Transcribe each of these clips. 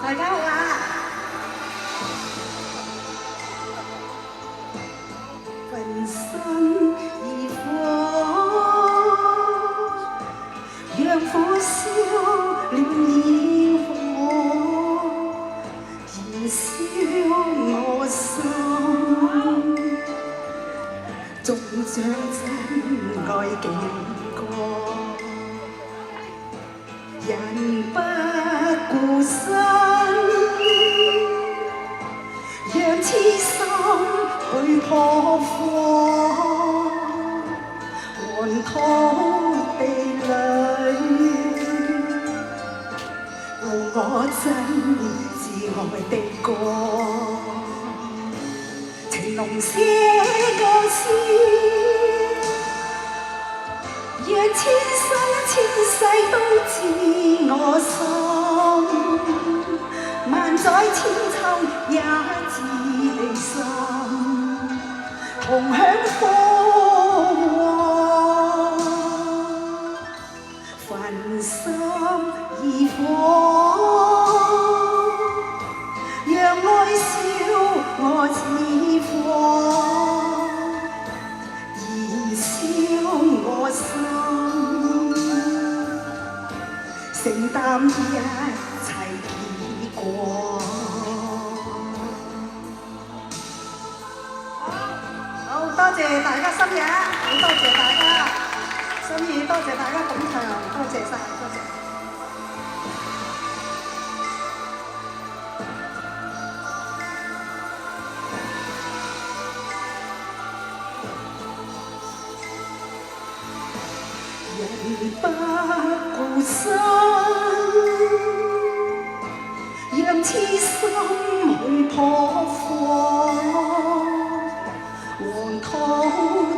大家好啊！焚身而火，讓火燒了焰火，燃燒我心，縱將真愛幾個，人不顧身。讓痴心去撲火，寒土地裏，護我真摯愛的歌。情濃寫個詩，讓千生千世都知我心。萬載千秋也知你心，同享火旺，焚心而火，讓愛燒我似火，燃燒我心，承擔一好，多謝大家心意，好多謝大家心意，多謝大家捧場，多謝晒，多謝。人不顧身。讓痴心去撲火，黃土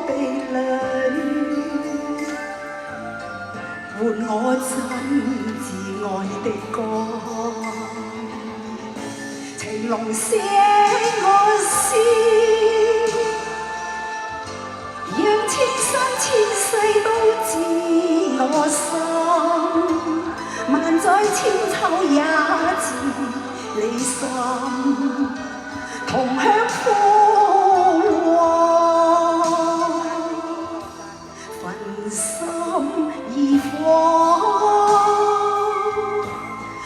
地裏，換我真摯愛的歌。情濃寫我詩，讓千生千世都知我心。萬載千秋也知你心，同享火旺，焚心而火，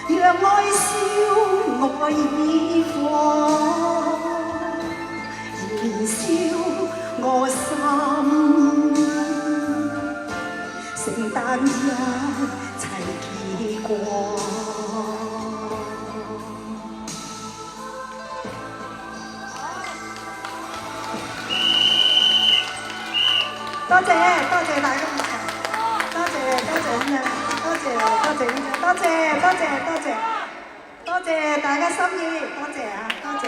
讓愛燒愛已火，燃燒我心，承擔一切結果。多謝大家，多謝咁樣，多謝大家心意，多謝啊，多謝。